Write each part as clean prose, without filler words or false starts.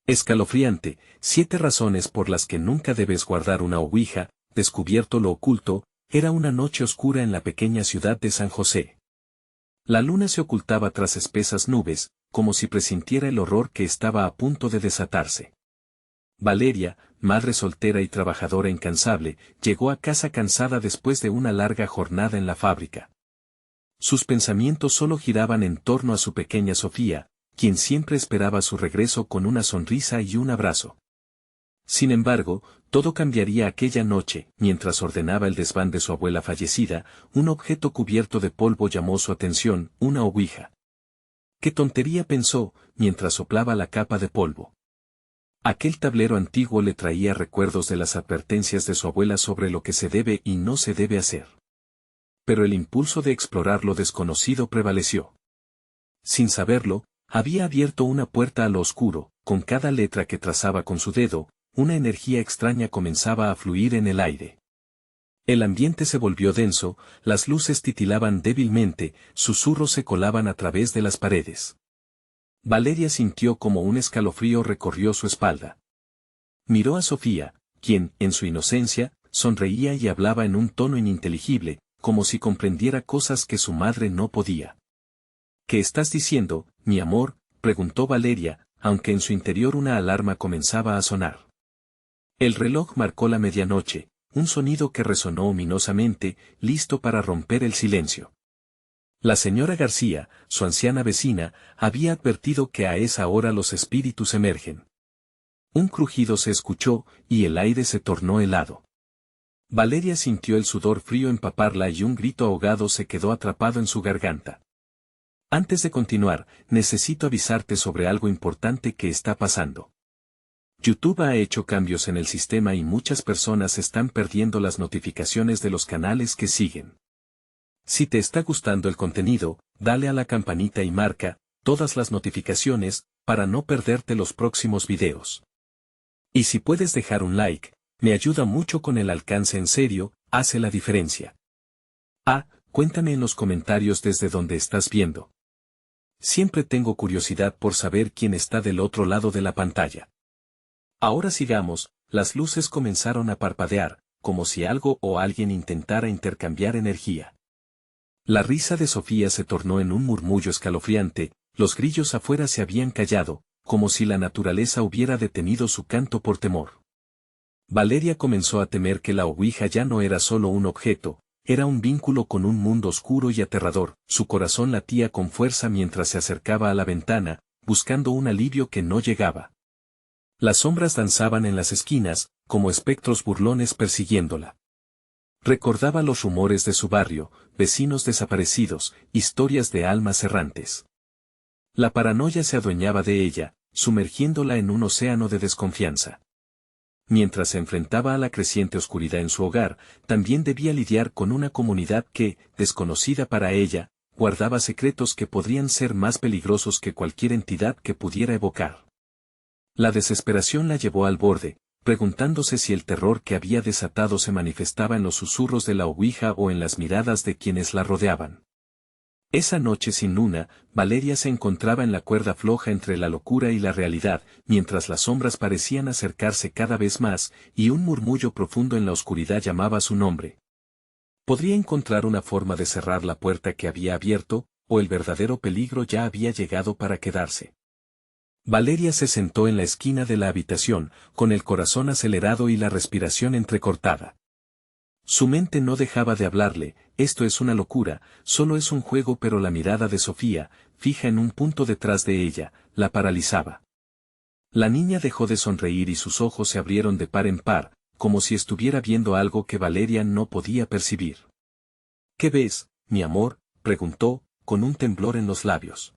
Escalofriante, 7 razones por las que nunca debes guardar una ouija. Descubierto lo oculto, era una noche oscura en la pequeña ciudad de San José. La luna se ocultaba tras espesas nubes, como si presintiera el horror que estaba a punto de desatarse. Valeria, madre soltera y trabajadora incansable, llegó a casa cansada después de una larga jornada en la fábrica. Sus pensamientos solo giraban en torno a su pequeña Sofía, quien siempre esperaba su regreso con una sonrisa y un abrazo. Sin embargo, todo cambiaría aquella noche. Mientras ordenaba el desván de su abuela fallecida, un objeto cubierto de polvo llamó su atención, una ouija. ¡Qué tontería!, pensó, mientras soplaba la capa de polvo. Aquel tablero antiguo le traía recuerdos de las advertencias de su abuela sobre lo que se debe y no se debe hacer. Pero el impulso de explorar lo desconocido prevaleció. Sin saberlo, había abierto una puerta a lo oscuro. Con cada letra que trazaba con su dedo, una energía extraña comenzaba a fluir en el aire. El ambiente se volvió denso, las luces titilaban débilmente, susurros se colaban a través de las paredes. Valeria sintió como un escalofrío recorrió su espalda. Miró a Sofía, quien, en su inocencia, sonreía y hablaba en un tono ininteligible, como si comprendiera cosas que su madre no podía. ¿Qué estás diciendo, mi amor?, preguntó Valeria, aunque en su interior una alarma comenzaba a sonar. El reloj marcó la medianoche, un sonido que resonó ominosamente, listo para romper el silencio. La señora García, su anciana vecina, había advertido que a esa hora los espíritus emergen. Un crujido se escuchó, y el aire se tornó helado. Valeria sintió el sudor frío empaparla y un grito ahogado se quedó atrapado en su garganta. Antes de continuar, necesito avisarte sobre algo importante que está pasando. YouTube ha hecho cambios en el sistema y muchas personas están perdiendo las notificaciones de los canales que siguen. Si te está gustando el contenido, dale a la campanita y marca todas las notificaciones para no perderte los próximos videos. Y si puedes dejar un like, me ayuda mucho con el alcance, en serio, hace la diferencia. Cuéntame en los comentarios desde donde estás viendo. Siempre tengo curiosidad por saber quién está del otro lado de la pantalla. Ahora sigamos, las luces comenzaron a parpadear, como si algo o alguien intentara intercambiar energía. La risa de Sofía se tornó en un murmullo escalofriante, los grillos afuera se habían callado, como si la naturaleza hubiera detenido su canto por temor. Valeria comenzó a temer que la ouija ya no era solo un objeto, era un vínculo con un mundo oscuro y aterrador. Su corazón latía con fuerza mientras se acercaba a la ventana, buscando un alivio que no llegaba. Las sombras danzaban en las esquinas, como espectros burlones persiguiéndola. Recordaba los rumores de su barrio, vecinos desaparecidos, historias de almas errantes. La paranoia se adueñaba de ella, sumergiéndola en un océano de desconfianza. Mientras se enfrentaba a la creciente oscuridad en su hogar, también debía lidiar con una comunidad que, desconocida para ella, guardaba secretos que podrían ser más peligrosos que cualquier entidad que pudiera evocar. La desesperación la llevó al borde, preguntándose si el terror que había desatado se manifestaba en los susurros de la ouija o en las miradas de quienes la rodeaban. Esa noche sin luna, Valeria se encontraba en la cuerda floja entre la locura y la realidad, mientras las sombras parecían acercarse cada vez más, y un murmullo profundo en la oscuridad llamaba su nombre. Podría encontrar una forma de cerrar la puerta que había abierto, o el verdadero peligro ya había llegado para quedarse. Valeria se sentó en la esquina de la habitación, con el corazón acelerado y la respiración entrecortada. Su mente no dejaba de hablarle, esto es una locura, solo es un juego, pero la mirada de Sofía, fija en un punto detrás de ella, la paralizaba. La niña dejó de sonreír y sus ojos se abrieron de par en par, como si estuviera viendo algo que Valeria no podía percibir. ¿Qué ves, mi amor?, preguntó, con un temblor en los labios.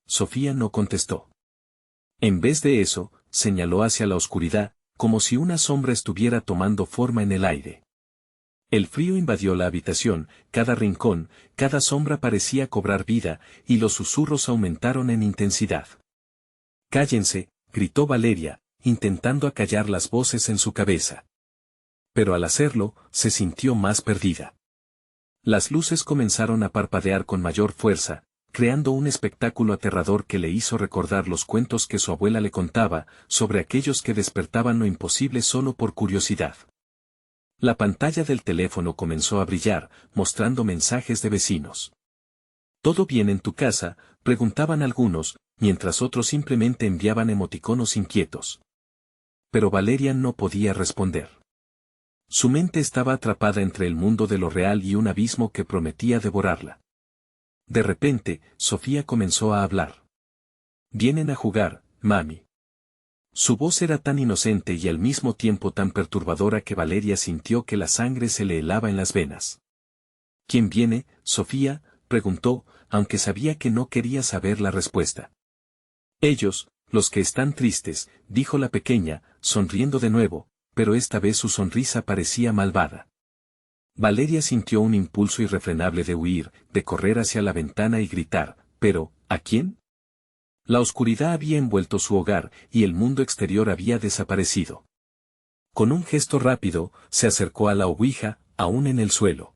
Sofía no contestó. En vez de eso, señaló hacia la oscuridad, como si una sombra estuviera tomando forma en el aire. El frío invadió la habitación, cada rincón, cada sombra parecía cobrar vida, y los susurros aumentaron en intensidad. «Cállense», gritó Valeria, intentando acallar las voces en su cabeza. Pero al hacerlo, se sintió más perdida. Las luces comenzaron a parpadear con mayor fuerza, creando un espectáculo aterrador que le hizo recordar los cuentos que su abuela le contaba, sobre aquellos que despertaban lo imposible solo por curiosidad. La pantalla del teléfono comenzó a brillar, mostrando mensajes de vecinos. ¿Todo bien en tu casa?, preguntaban algunos, mientras otros simplemente enviaban emoticonos inquietos. Pero Valeria no podía responder. Su mente estaba atrapada entre el mundo de lo real y un abismo que prometía devorarla. De repente, Sofía comenzó a hablar. «Vienen a jugar, mami». Su voz era tan inocente y al mismo tiempo tan perturbadora que Valeria sintió que la sangre se le helaba en las venas. «¿Quién viene, Sofía?», preguntó, aunque sabía que no quería saber la respuesta. «Ellos, los que están tristes», dijo la pequeña, sonriendo de nuevo, pero esta vez su sonrisa parecía malvada. Valeria sintió un impulso irrefrenable de huir, de correr hacia la ventana y gritar, pero, ¿a quién? La oscuridad había envuelto su hogar, y el mundo exterior había desaparecido. Con un gesto rápido, se acercó a la ouija, aún en el suelo.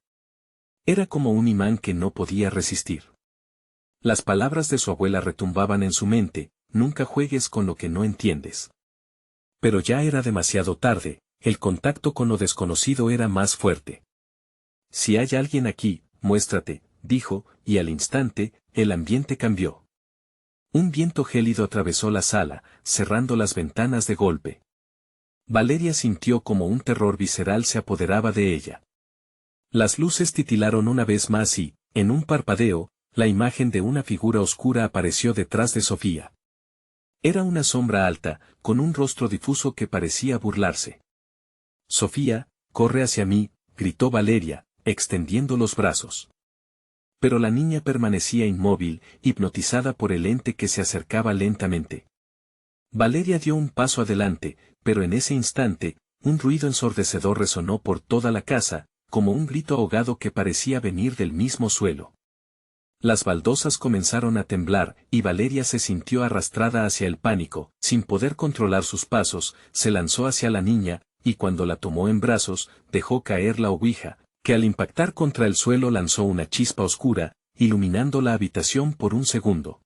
Era como un imán que no podía resistir. Las palabras de su abuela retumbaban en su mente: «Nunca juegues con lo que no entiendes». Pero ya era demasiado tarde, el contacto con lo desconocido era más fuerte. «Si hay alguien aquí, muéstrate», dijo, y al instante, el ambiente cambió. Un viento gélido atravesó la sala, cerrando las ventanas de golpe. Valeria sintió como un terror visceral se apoderaba de ella. Las luces titilaron una vez más y, en un parpadeo, la imagen de una figura oscura apareció detrás de Sofía. Era una sombra alta, con un rostro difuso que parecía burlarse. «Sofía, corre hacia mí», gritó Valeria, extendiendo los brazos. Pero la niña permanecía inmóvil, hipnotizada por el ente que se acercaba lentamente. Valeria dio un paso adelante, pero en ese instante, un ruido ensordecedor resonó por toda la casa, como un grito ahogado que parecía venir del mismo suelo. Las baldosas comenzaron a temblar, y Valeria se sintió arrastrada hacia el pánico. Sin poder controlar sus pasos, se lanzó hacia la niña, y cuando la tomó en brazos, dejó caer la ouija, que al impactar contra el suelo lanzó una chispa oscura, iluminando la habitación por un segundo.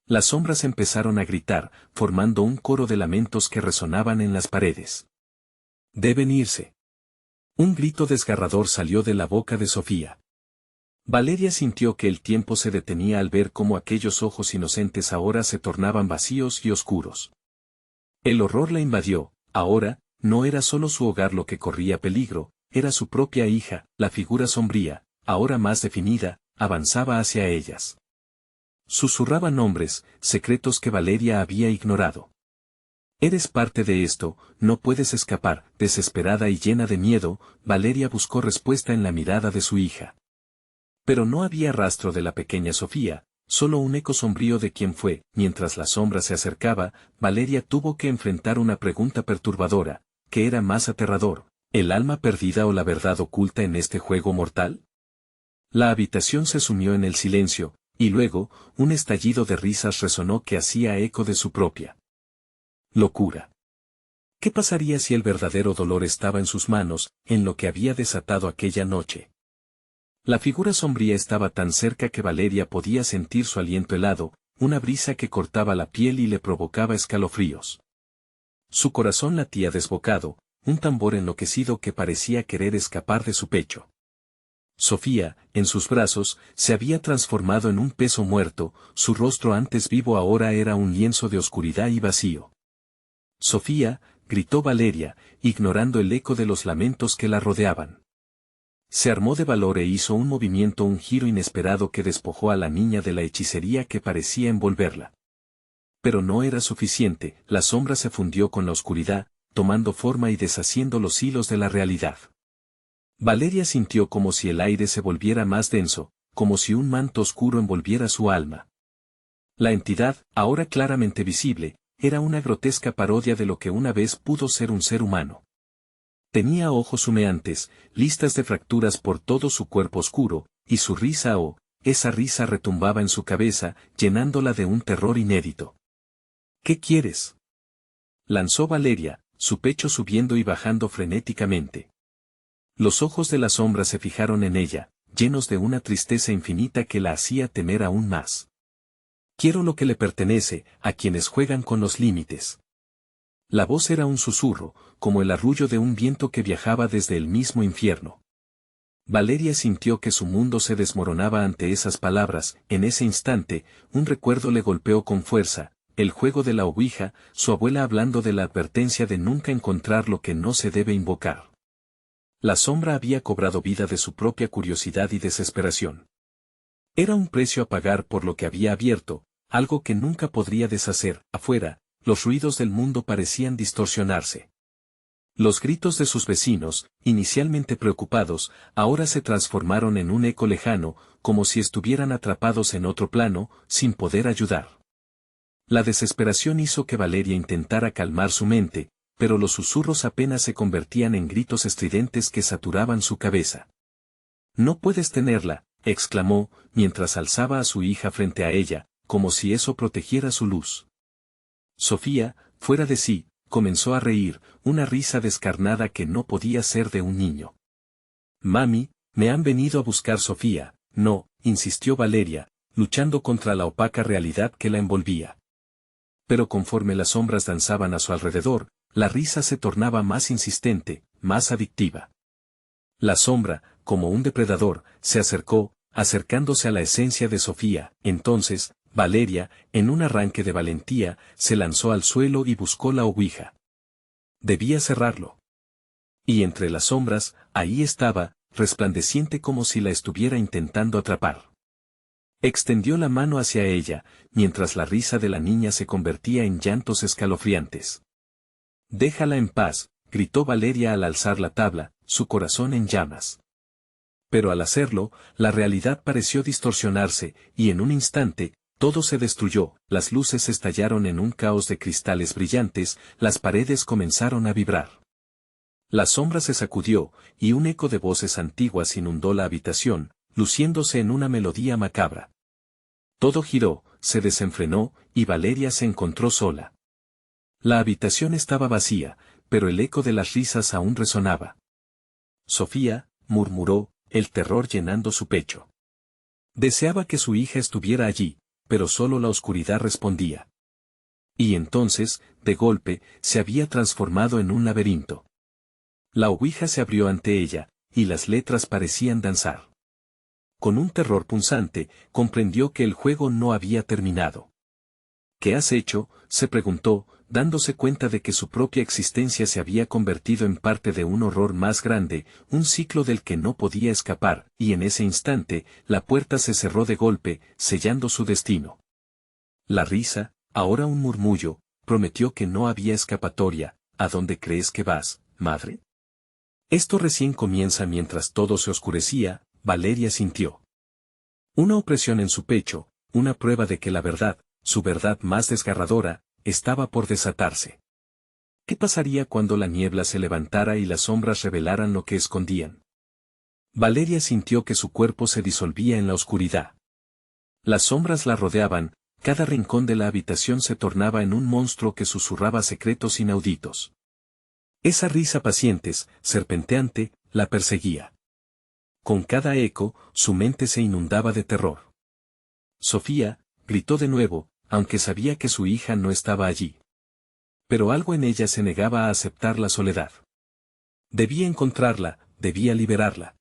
Las sombras empezaron a gritar, formando un coro de lamentos que resonaban en las paredes. «Deben irse». Un grito desgarrador salió de la boca de Sofía. Valeria sintió que el tiempo se detenía al ver cómo aquellos ojos inocentes ahora se tornaban vacíos y oscuros. El horror la invadió. Ahora, no era solo su hogar lo que corría peligro, era su propia hija. La figura sombría, ahora más definida, avanzaba hacia ellas. Susurraba nombres, secretos que Valeria había ignorado. «Eres parte de esto, no puedes escapar». Desesperada y llena de miedo, Valeria buscó respuesta en la mirada de su hija. Pero no había rastro de la pequeña Sofía, solo un eco sombrío de quién fue. Mientras la sombra se acercaba, Valeria tuvo que enfrentar una pregunta perturbadora: ¿qué era más aterrador, el alma perdida o la verdad oculta en este juego mortal? La habitación se sumió en el silencio, y luego, un estallido de risas resonó que hacía eco de su propia locura. ¿Qué pasaría si el verdadero dolor estaba en sus manos, en lo que había desatado aquella noche? La figura sombría estaba tan cerca que Valeria podía sentir su aliento helado, una brisa que cortaba la piel y le provocaba escalofríos. Su corazón latía desbocado, un tambor enloquecido que parecía querer escapar de su pecho. Sofía, en sus brazos, se había transformado en un peso muerto, su rostro antes vivo ahora era un lienzo de oscuridad y vacío. «Sofía», gritó Valeria, ignorando el eco de los lamentos que la rodeaban. Se armó de valor e hizo un giro inesperado que despojó a la niña de la hechicería que parecía envolverla. Pero no era suficiente, la sombra se fundió con la oscuridad, tomando forma y deshaciendo los hilos de la realidad. Valeria sintió como si el aire se volviera más denso, como si un manto oscuro envolviera su alma. La entidad, ahora claramente visible, era una grotesca parodia de lo que una vez pudo ser un ser humano. Tenía ojos humeantes, listas de fracturas por todo su cuerpo oscuro, y su risa esa risa retumbaba en su cabeza, llenándola de un terror inédito. «¿Qué quieres?», lanzó Valeria, su pecho subiendo y bajando frenéticamente. Los ojos de la sombra se fijaron en ella, llenos de una tristeza infinita que la hacía temer aún más. Quiero lo que le pertenece, a quienes juegan con los límites. La voz era un susurro, como el arrullo de un viento que viajaba desde el mismo infierno. Valeria sintió que su mundo se desmoronaba ante esas palabras. En ese instante, un recuerdo le golpeó con fuerza, el juego de la ouija, su abuela hablando de la advertencia de nunca encontrar lo que no se debe invocar. La sombra había cobrado vida de su propia curiosidad y desesperación. Era un precio a pagar por lo que había abierto, algo que nunca podría deshacer. Afuera, los ruidos del mundo parecían distorsionarse. Los gritos de sus vecinos, inicialmente preocupados, ahora se transformaron en un eco lejano, como si estuvieran atrapados en otro plano, sin poder ayudar. La desesperación hizo que Valeria intentara calmar su mente, pero los susurros apenas se convertían en gritos estridentes que saturaban su cabeza. «No puedes tenerla», exclamó, mientras alzaba a su hija frente a ella, como si eso protegiera su luz. Sofía, fuera de sí, comenzó a reír, una risa descarnada que no podía ser de un niño. «Mami, me han venido a buscar Sofía». «No», insistió Valeria, luchando contra la opaca realidad que la envolvía. Pero conforme las sombras danzaban a su alrededor, la risa se tornaba más insistente, más adictiva. La sombra, como un depredador, se acercó, acercándose a la esencia de Sofía. Entonces, Valeria, en un arranque de valentía, se lanzó al suelo y buscó la ouija. Debía cerrarlo. Y entre las sombras, ahí estaba, resplandeciente como si la estuviera intentando atrapar. Extendió la mano hacia ella, mientras la risa de la niña se convertía en llantos escalofriantes. «Déjala en paz», gritó Valeria al alzar la tabla, su corazón en llamas. Pero al hacerlo, la realidad pareció distorsionarse, y en un instante, todo se destruyó, las luces estallaron en un caos de cristales brillantes, las paredes comenzaron a vibrar. La sombra se sacudió, y un eco de voces antiguas inundó la habitación, luciéndose en una melodía macabra. Todo giró, se desenfrenó, y Valeria se encontró sola. La habitación estaba vacía, pero el eco de las risas aún resonaba. «Sofía», murmuró, el terror llenando su pecho. Deseaba que su hija estuviera allí, pero solo la oscuridad respondía. Y entonces, de golpe, se había transformado en un laberinto. La ouija se abrió ante ella, y las letras parecían danzar. Con un terror punzante, comprendió que el juego no había terminado. «¿Qué has hecho?», se preguntó, dándose cuenta de que su propia existencia se había convertido en parte de un horror más grande, un ciclo del que no podía escapar, y en ese instante, la puerta se cerró de golpe, sellando su destino. La risa, ahora un murmullo, prometió que no había escapatoria. «¿A dónde crees que vas, madre?». Esto recién comienza. Mientras todo se oscurecía, Valeria sintió una opresión en su pecho, una prueba de que la verdad, su verdad más desgarradora, estaba por desatarse. ¿Qué pasaría cuando la niebla se levantara y las sombras revelaran lo que escondían? Valeria sintió que su cuerpo se disolvía en la oscuridad. Las sombras la rodeaban, cada rincón de la habitación se tornaba en un monstruo que susurraba secretos inauditos. Esa risa pacientes, serpenteante, la perseguía. Con cada eco, su mente se inundaba de terror. «Sofía», gritó de nuevo, aunque sabía que su hija no estaba allí. Pero algo en ella se negaba a aceptar la soledad. Debía encontrarla, debía liberarla.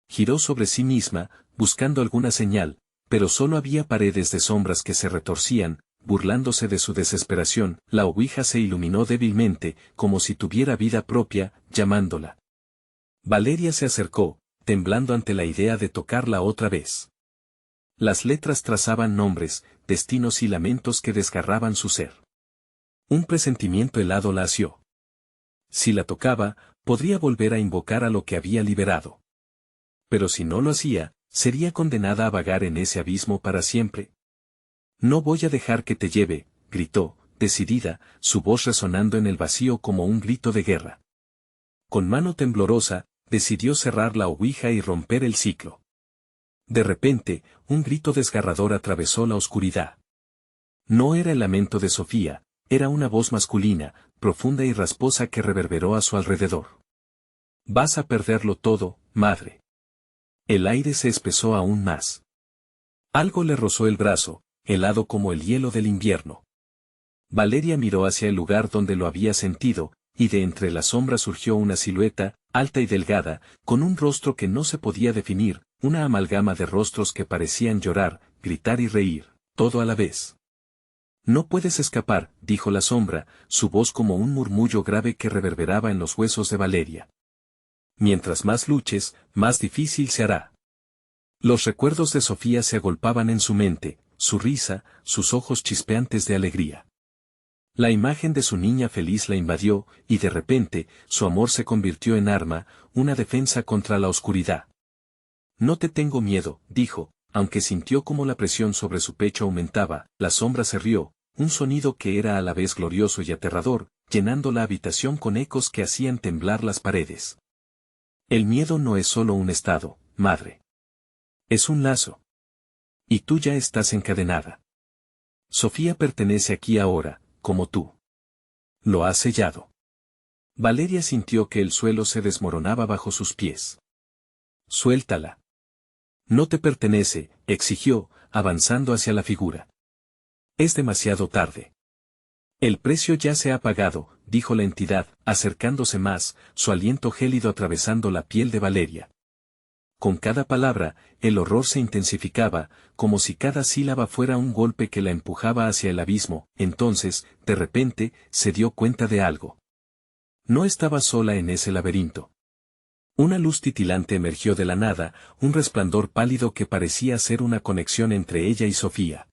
Giró sobre sí misma, buscando alguna señal, pero solo había paredes de sombras que se retorcían, burlándose de su desesperación. La ouija se iluminó débilmente, como si tuviera vida propia, llamándola. Valeria se acercó, temblando ante la idea de tocarla otra vez. Las letras trazaban nombres, destinos y lamentos que desgarraban su ser. Un presentimiento helado la asió. Si la tocaba, podría volver a invocar a lo que había liberado. Pero si no lo hacía, sería condenada a vagar en ese abismo para siempre. «No voy a dejar que te lleve», gritó, decidida, su voz resonando en el vacío como un grito de guerra. Con mano temblorosa, decidió cerrar la ouija y romper el ciclo. De repente, un grito desgarrador atravesó la oscuridad. No era el lamento de Sofía, era una voz masculina, profunda y rasposa que reverberó a su alrededor. «Vas a perderlo todo, madre». El aire se espesó aún más. Algo le rozó el brazo, helado como el hielo del invierno. Valeria miró hacia el lugar donde lo había sentido, y de entre las sombras surgió una silueta, alta y delgada, con un rostro que no se podía definir, una amalgama de rostros que parecían llorar, gritar y reír, todo a la vez. No puedes escapar, dijo la sombra, su voz como un murmullo grave que reverberaba en los huesos de Valeria. Mientras más luches, más difícil se hará. Los recuerdos de Sofía se agolpaban en su mente, su risa, sus ojos chispeantes de alegría. La imagen de su niña feliz la invadió, y de repente, su amor se convirtió en arma, una defensa contra la oscuridad. No te tengo miedo, dijo, aunque sintió como la presión sobre su pecho aumentaba, la sombra se rió, un sonido que era a la vez glorioso y aterrador, llenando la habitación con ecos que hacían temblar las paredes. El miedo no es solo un estado, madre. Es un lazo. Y tú ya estás encadenada. Sofía pertenece aquí ahora, como tú. Lo has sellado. Valeria sintió que el suelo se desmoronaba bajo sus pies. Suéltala. No te pertenece, exigió, avanzando hacia la figura. Es demasiado tarde. El precio ya se ha pagado, dijo la entidad, acercándose más, su aliento gélido atravesando la piel de Valeria. Con cada palabra, el horror se intensificaba, como si cada sílaba fuera un golpe que la empujaba hacia el abismo. Entonces, de repente, se dio cuenta de algo. No estaba sola en ese laberinto. Una luz titilante emergió de la nada, un resplandor pálido que parecía ser una conexión entre ella y Sofía.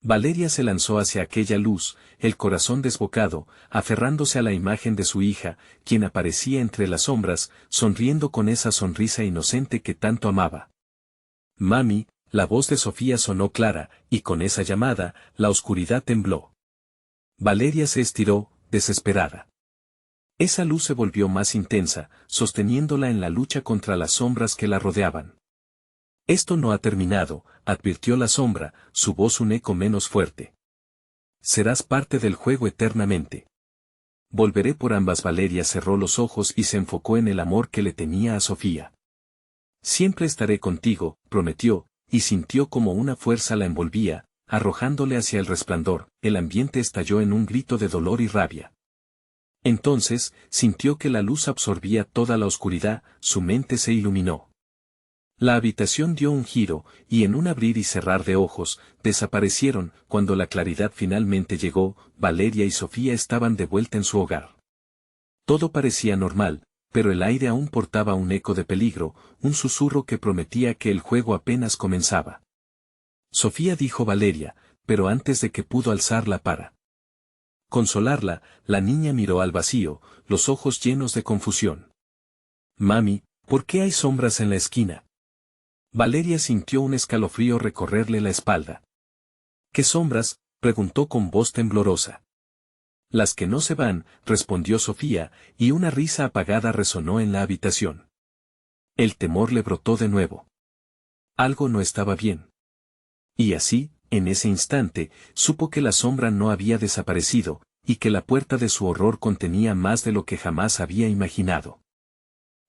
Valeria se lanzó hacia aquella luz, el corazón desbocado, aferrándose a la imagen de su hija, quien aparecía entre las sombras, sonriendo con esa sonrisa inocente que tanto amaba. Mami, la voz de Sofía sonó clara, y con esa llamada, la oscuridad tembló. Valeria se estiró, desesperada. Esa luz se volvió más intensa, sosteniéndola en la lucha contra las sombras que la rodeaban. Esto no ha terminado, advirtió la sombra, su voz un eco menos fuerte. Serás parte del juego eternamente. Volveré por ambas. Valeria cerró los ojos y se enfocó en el amor que le tenía a Sofía. Siempre estaré contigo, prometió, y sintió como una fuerza la envolvía, arrojándole hacia el resplandor. El ambiente estalló en un grito de dolor y rabia. Entonces, sintió que la luz absorbía toda la oscuridad, su mente se iluminó. La habitación dio un giro, y en un abrir y cerrar de ojos, desaparecieron. Cuando la claridad finalmente llegó, Valeria y Sofía estaban de vuelta en su hogar. Todo parecía normal, pero el aire aún portaba un eco de peligro, un susurro que prometía que el juego apenas comenzaba. Sofía, dijo Valeria, pero antes de que pudo alzarla para consolarla, la niña miró al vacío, los ojos llenos de confusión. Mami, ¿por qué hay sombras en la esquina? Valeria sintió un escalofrío recorrerle la espalda. ¿Qué sombras?, preguntó con voz temblorosa. Las que no se van, respondió Sofía, y una risa apagada resonó en la habitación. El temor le brotó de nuevo. Algo no estaba bien. Y así, en ese instante, supo que la sombra no había desaparecido, y que la puerta de su horror contenía más de lo que jamás había imaginado.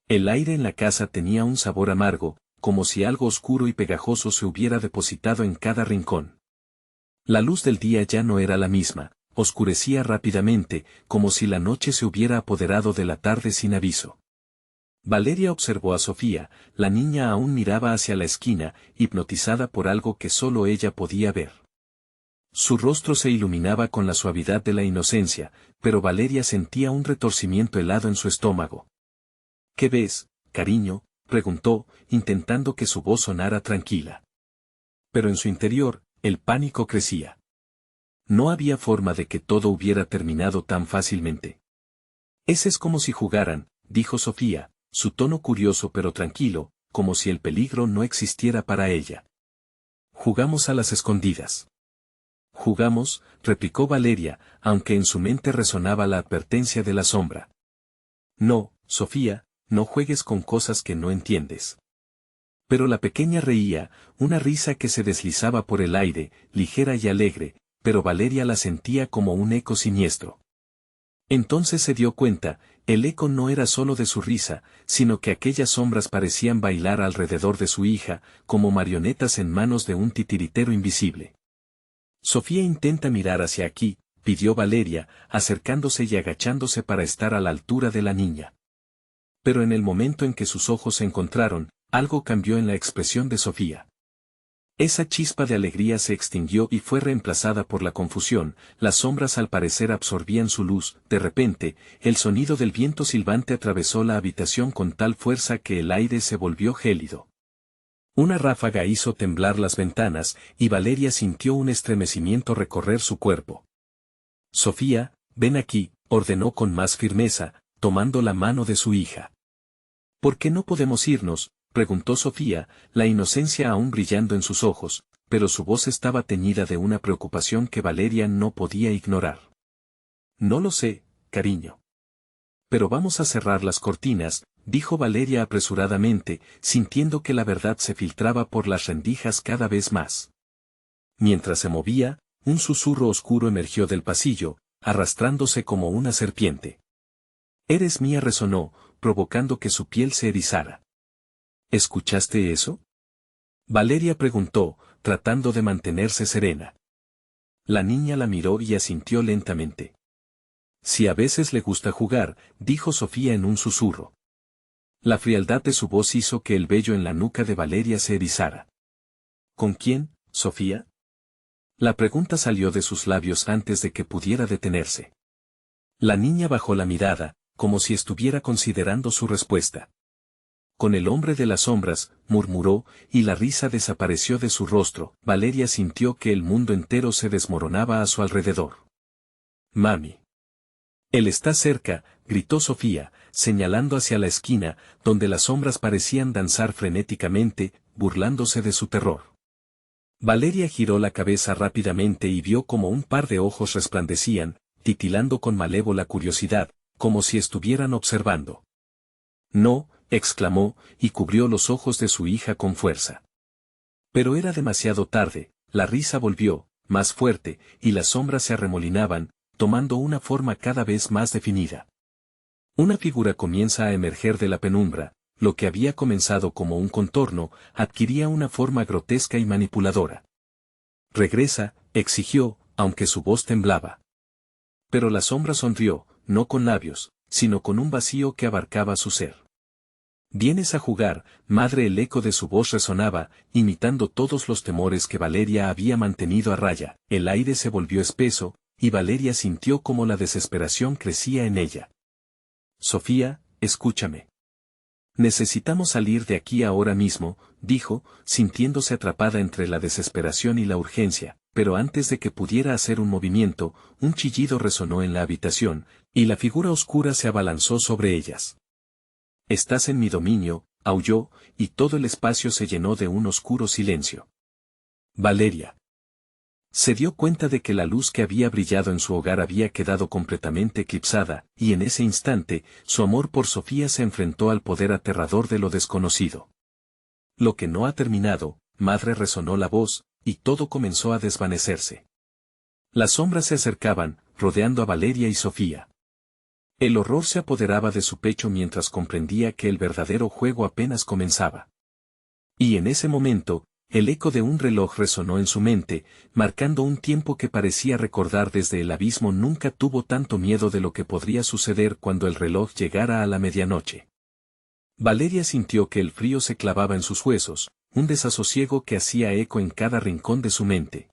El aire en la casa tenía un sabor amargo, como si algo oscuro y pegajoso se hubiera depositado en cada rincón. La luz del día ya no era la misma, oscurecía rápidamente, como si la noche se hubiera apoderado de la tarde sin aviso. Valeria observó a Sofía, la niña aún miraba hacia la esquina, hipnotizada por algo que solo ella podía ver. Su rostro se iluminaba con la suavidad de la inocencia, pero Valeria sentía un retorcimiento helado en su estómago. ¿Qué ves, cariño?, preguntó, intentando que su voz sonara tranquila. Pero en su interior, el pánico crecía. No había forma de que todo hubiera terminado tan fácilmente. Ese es como si jugaran, dijo Sofía, su tono curioso pero tranquilo, como si el peligro no existiera para ella. Jugamos a las escondidas. Jugamos, replicó Valeria, aunque en su mente resonaba la advertencia de la sombra. No, Sofía, no juegues con cosas que no entiendes. Pero la pequeña reía, una risa que se deslizaba por el aire, ligera y alegre, pero Valeria la sentía como un eco siniestro. Entonces se dio cuenta, el eco no era solo de su risa, sino que aquellas sombras parecían bailar alrededor de su hija, como marionetas en manos de un titiritero invisible. Sofía intenta mirar hacia aquí, pidió Valeria, acercándose y agachándose para estar a la altura de la niña. Pero en el momento en que sus ojos se encontraron, algo cambió en la expresión de Sofía. Esa chispa de alegría se extinguió y fue reemplazada por la confusión, las sombras al parecer absorbían su luz, de repente, el sonido del viento silbante atravesó la habitación con tal fuerza que el aire se volvió gélido. Una ráfaga hizo temblar las ventanas, y Valeria sintió un estremecimiento recorrer su cuerpo. Sofía, ven aquí, ordenó con más firmeza, tomando la mano de su hija. ¿Por qué no podemos irnos?, preguntó Sofía, la inocencia aún brillando en sus ojos, pero su voz estaba teñida de una preocupación que Valeria no podía ignorar. No lo sé, cariño. Pero vamos a cerrar las cortinas, dijo Valeria apresuradamente, sintiendo que la verdad se filtraba por las rendijas cada vez más. Mientras se movía, un susurro oscuro emergió del pasillo, arrastrándose como una serpiente. Eres mía, resonó, provocando que su piel se erizara. ¿Escuchaste eso?, Valeria preguntó, tratando de mantenerse serena. La niña la miró y asintió lentamente. Si a veces le gusta jugar, dijo Sofía en un susurro. La frialdad de su voz hizo que el vello en la nuca de Valeria se erizara. ¿Con quién, Sofía? La pregunta salió de sus labios antes de que pudiera detenerse. La niña bajó la mirada, como si estuviera considerando su respuesta. Con el hombre de las sombras, murmuró, y la risa desapareció de su rostro. Valeria sintió que el mundo entero se desmoronaba a su alrededor. Mami. Él está cerca, gritó Sofía, señalando hacia la esquina, donde las sombras parecían danzar frenéticamente, burlándose de su terror. Valeria giró la cabeza rápidamente y vio como un par de ojos resplandecían, titilando con malévola curiosidad, como si estuvieran observando. No, exclamó, y cubrió los ojos de su hija con fuerza. Pero era demasiado tarde, la risa volvió, más fuerte, y las sombras se arremolinaban, tomando una forma cada vez más definida. Una figura comienza a emerger de la penumbra, lo que había comenzado como un contorno, adquiría una forma grotesca y manipuladora. Regresa, exigió, aunque su voz temblaba. Pero la sombra sonrió, no con labios, sino con un vacío que abarcaba su ser. ¿Vienes a jugar, madre? El eco de su voz resonaba, imitando todos los temores que Valeria había mantenido a raya. El aire se volvió espeso, y Valeria sintió como la desesperación crecía en ella. Sofía, escúchame. Necesitamos salir de aquí ahora mismo, dijo, sintiéndose atrapada entre la desesperación y la urgencia, pero antes de que pudiera hacer un movimiento, un chillido resonó en la habitación, y la figura oscura se abalanzó sobre ellas. Estás en mi dominio, aulló, y todo el espacio se llenó de un oscuro silencio. Valeria. Se dio cuenta de que la luz que había brillado en su hogar había quedado completamente eclipsada, y en ese instante, su amor por Sofía se enfrentó al poder aterrador de lo desconocido. Lo que no ha terminado, madre, resonó la voz, y todo comenzó a desvanecerse. Las sombras se acercaban, rodeando a Valeria y Sofía. El horror se apoderaba de su pecho mientras comprendía que el verdadero juego apenas comenzaba. Y en ese momento, el eco de un reloj resonó en su mente, marcando un tiempo que parecía recordar desde el abismo. Nunca tuvo tanto miedo de lo que podría suceder cuando el reloj llegara a la medianoche. Valeria sintió que el frío se clavaba en sus huesos, un desasosiego que hacía eco en cada rincón de su mente.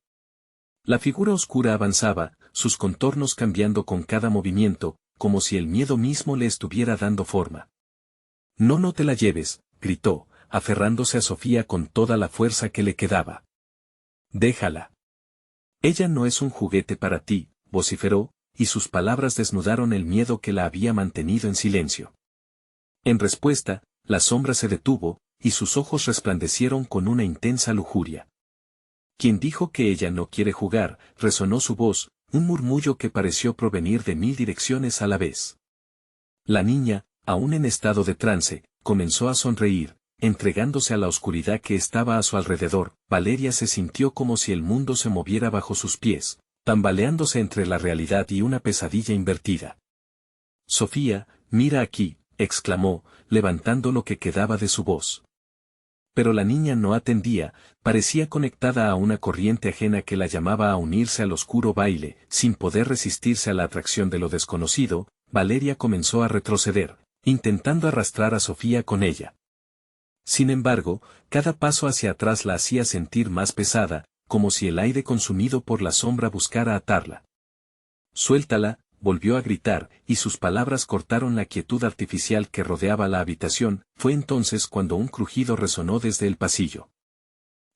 La figura oscura avanzaba, sus contornos cambiando con cada movimiento, como si el miedo mismo le estuviera dando forma. No, no te la lleves, gritó, aferrándose a Sofía con toda la fuerza que le quedaba. Déjala. Ella no es un juguete para ti, vociferó, y sus palabras desnudaron el miedo que la había mantenido en silencio. En respuesta, la sombra se detuvo, y sus ojos resplandecieron con una intensa lujuria. ¿Quién dijo que ella no quiere jugar? Resonó su voz, un murmullo que pareció provenir de 1000 direcciones a la vez. La niña, aún en estado de trance, comenzó a sonreír, entregándose a la oscuridad que estaba a su alrededor. Valeria se sintió como si el mundo se moviera bajo sus pies, tambaleándose entre la realidad y una pesadilla invertida. Sofía, mira aquí, exclamó, levantando lo que quedaba de su voz. Pero la niña no atendía, parecía conectada a una corriente ajena que la llamaba a unirse al oscuro baile, sin poder resistirse a la atracción de lo desconocido. Valeria comenzó a retroceder, intentando arrastrar a Sofía con ella. Sin embargo, cada paso hacia atrás la hacía sentir más pesada, como si el aire consumido por la sombra buscara atarla. Suéltala, volvió a gritar, y sus palabras cortaron la quietud artificial que rodeaba la habitación. Fue entonces cuando un crujido resonó desde el pasillo.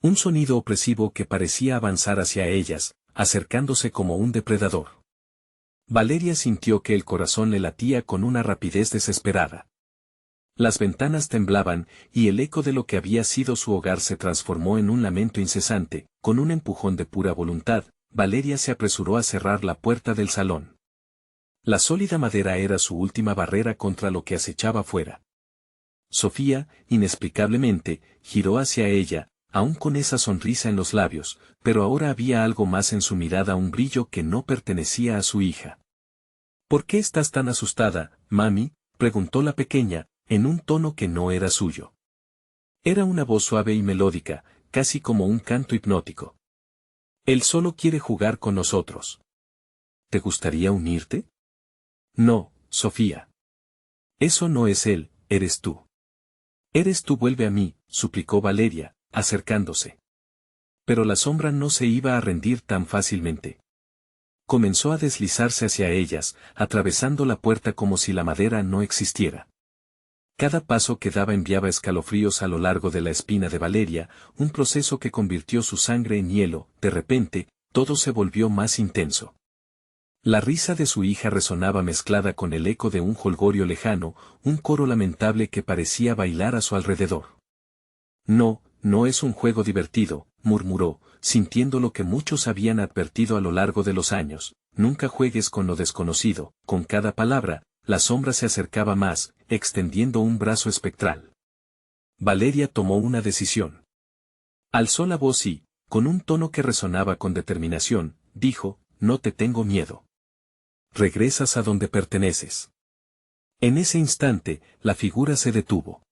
Un sonido opresivo que parecía avanzar hacia ellas, acercándose como un depredador. Valeria sintió que el corazón le latía con una rapidez desesperada. Las ventanas temblaban, y el eco de lo que había sido su hogar se transformó en un lamento incesante. Con un empujón de pura voluntad, Valeria se apresuró a cerrar la puerta del salón. La sólida madera era su última barrera contra lo que acechaba fuera. Sofía, inexplicablemente, giró hacia ella, aún con esa sonrisa en los labios, pero ahora había algo más en su mirada, un brillo que no pertenecía a su hija. ¿Por qué estás tan asustada, mami?, preguntó la pequeña, en un tono que no era suyo. Era una voz suave y melódica, casi como un canto hipnótico. Él solo quiere jugar con nosotros. ¿Te gustaría unirte? No, Sofía. Eso no es él, eres tú. Eres tú, vuelve a mí, suplicó Valeria, acercándose. Pero la sombra no se iba a rendir tan fácilmente. Comenzó a deslizarse hacia ellas, atravesando la puerta como si la madera no existiera. Cada paso que daba enviaba escalofríos a lo largo de la espina de Valeria, un proceso que convirtió su sangre en hielo. De repente, todo se volvió más intenso. La risa de su hija resonaba mezclada con el eco de un jolgorio lejano, un coro lamentable que parecía bailar a su alrededor. No, no es un juego divertido, murmuró, sintiendo lo que muchos habían advertido a lo largo de los años. Nunca juegues con lo desconocido. Con cada palabra, la sombra se acercaba más, extendiendo un brazo espectral. Valeria tomó una decisión. Alzó la voz y, con un tono que resonaba con determinación, dijo, no te tengo miedo. Regresas a donde perteneces. En ese instante, la figura se detuvo.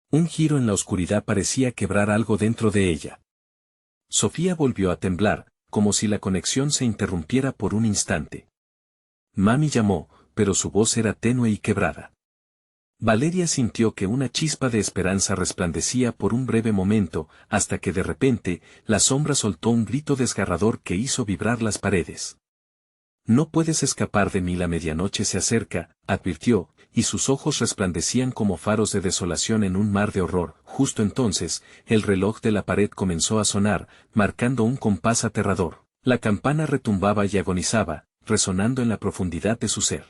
Un giro en la oscuridad parecía quebrar algo dentro de ella. Sofía volvió a temblar, como si la conexión se interrumpiera por un instante. Mami llamó, pero su voz era tenue y quebrada. Valeria sintió que una chispa de esperanza resplandecía por un breve momento, hasta que de repente, la sombra soltó un grito desgarrador que hizo vibrar las paredes. No puedes escapar de mí, la medianoche se acerca, advirtió, y sus ojos resplandecían como faros de desolación en un mar de horror. Justo entonces, el reloj de la pared comenzó a sonar, marcando un compás aterrador. La campana retumbaba y agonizaba, resonando en la profundidad de su ser.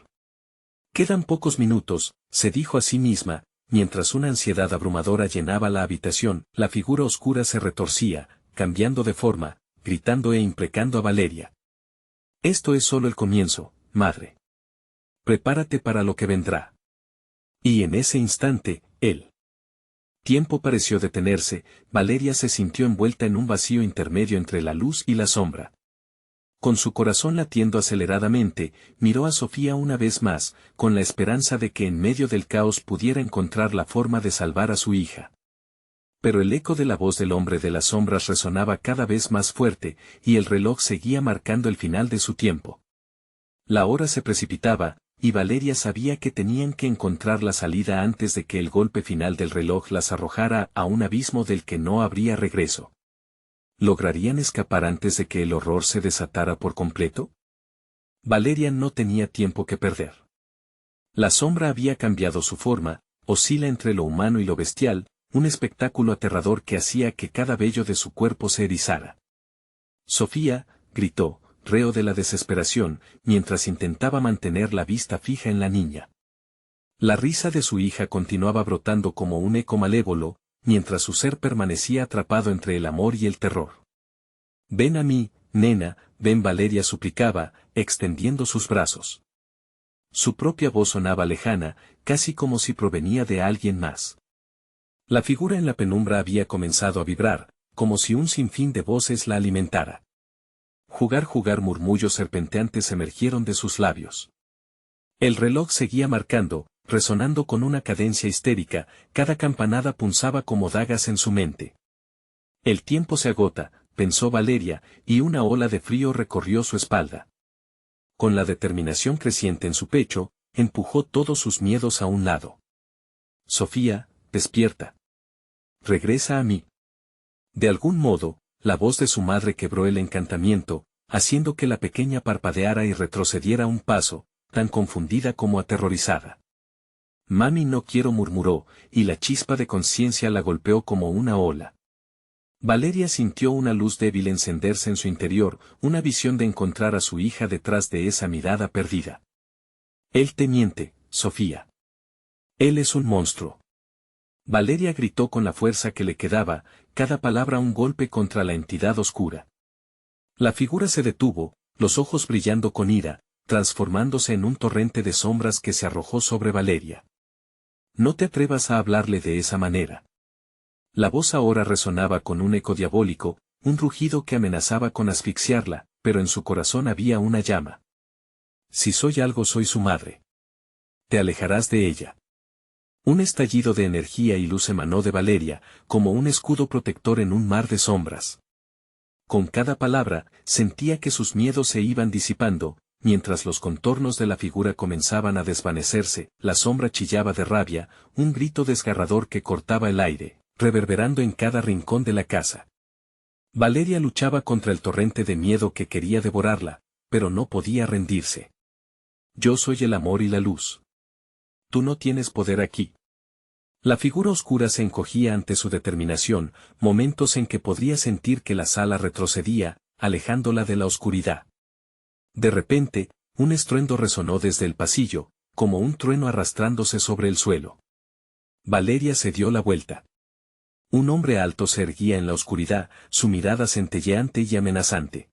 Quedan pocos minutos, se dijo a sí misma, mientras una ansiedad abrumadora llenaba la habitación. La figura oscura se retorcía, cambiando de forma, gritando e imprecando a Valeria. Esto es solo el comienzo, madre. Prepárate para lo que vendrá. Y en ese instante, el tiempo pareció detenerse. Valeria se sintió envuelta en un vacío intermedio entre la luz y la sombra. Con su corazón latiendo aceleradamente, miró a Sofía una vez más, con la esperanza de que en medio del caos pudiera encontrar la forma de salvar a su hija. Pero el eco de la voz del hombre de las sombras resonaba cada vez más fuerte, y el reloj seguía marcando el final de su tiempo. La hora se precipitaba, y Valeria sabía que tenían que encontrar la salida antes de que el golpe final del reloj las arrojara a un abismo del que no habría regreso. ¿Lograrían escapar antes de que el horror se desatara por completo? Valeria no tenía tiempo que perder. La sombra había cambiado su forma, oscila entre lo humano y lo bestial, un espectáculo aterrador que hacía que cada vello de su cuerpo se erizara. Sofía, gritó, reo de la desesperación, mientras intentaba mantener la vista fija en la niña. La risa de su hija continuaba brotando como un eco malévolo, mientras su ser permanecía atrapado entre el amor y el terror. Ven a mí, nena, ven, Valeria suplicaba, extendiendo sus brazos. Su propia voz sonaba lejana, casi como si provenía de alguien más. La figura en la penumbra había comenzado a vibrar, como si un sinfín de voces la alimentara. Jugar, murmullos serpenteantes emergieron de sus labios. El reloj seguía marcando, resonando con una cadencia histérica, cada campanada punzaba como dagas en su mente. El tiempo se agota, pensó Valeria, y una ola de frío recorrió su espalda. Con la determinación creciente en su pecho, empujó todos sus miedos a un lado. Sofía, despierta. Regresa a mí. De algún modo, la voz de su madre quebró el encantamiento, haciendo que la pequeña parpadeara y retrocediera un paso, tan confundida como aterrorizada. Mami, no quiero, murmuró, y la chispa de conciencia la golpeó como una ola. Valeria sintió una luz débil encenderse en su interior, una visión de encontrar a su hija detrás de esa mirada perdida. Él te miente, Sofía. Él es un monstruo. Valeria gritó con la fuerza que le quedaba, cada palabra un golpe contra la entidad oscura. La figura se detuvo, los ojos brillando con ira, transformándose en un torrente de sombras que se arrojó sobre Valeria. No te atrevas a hablarle de esa manera. La voz ahora resonaba con un eco diabólico, un rugido que amenazaba con asfixiarla, pero en su corazón había una llama. Si soy algo, soy su madre. Te alejarás de ella. Un estallido de energía y luz emanó de Valeria, como un escudo protector en un mar de sombras. Con cada palabra, sentía que sus miedos se iban disipando, mientras los contornos de la figura comenzaban a desvanecerse, la sombra chillaba de rabia, un grito desgarrador que cortaba el aire, reverberando en cada rincón de la casa. Valeria luchaba contra el torrente de miedo que quería devorarla, pero no podía rendirse. Yo soy el amor y la luz. Tú no tienes poder aquí. La figura oscura se encogía ante su determinación, momentos en que podría sentir que la sala retrocedía, alejándola de la oscuridad. De repente, un estruendo resonó desde el pasillo, como un trueno arrastrándose sobre el suelo. Valeria se dio la vuelta. Un hombre alto se erguía en la oscuridad, su mirada centelleante y amenazante.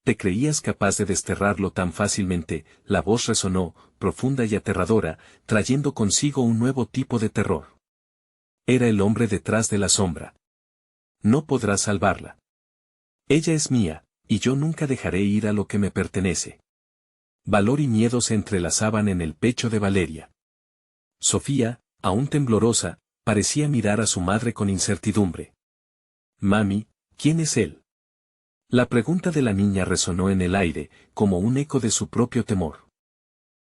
¿Te creías capaz de desterrarlo tan fácilmente? La voz resonó, profunda y aterradora, trayendo consigo un nuevo tipo de terror. Era el hombre detrás de la sombra. No podrás salvarla. Ella es mía, y yo nunca dejaré ir a lo que me pertenece. Valor y miedo se entrelazaban en el pecho de Valeria. Sofía, aún temblorosa, parecía mirar a su madre con incertidumbre. Mami, ¿quién es él? La pregunta de la niña resonó en el aire, como un eco de su propio temor.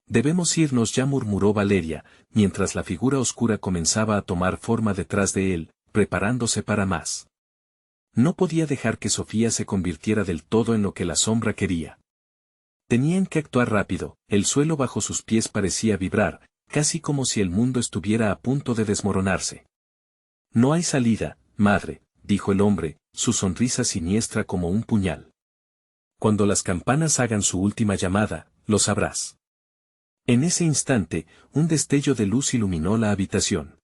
Debemos irnos ya, murmuró Valeria, mientras la figura oscura comenzaba a tomar forma detrás de él, preparándose para más. No podía dejar que Sofía se convirtiera del todo en lo que la sombra quería. Tenían que actuar rápido, el suelo bajo sus pies parecía vibrar, casi como si el mundo estuviera a punto de desmoronarse. No hay salida, madre, dijo el hombre, su sonrisa siniestra como un puñal. Cuando las campanas hagan su última llamada, lo sabrás. En ese instante, un destello de luz iluminó la habitación.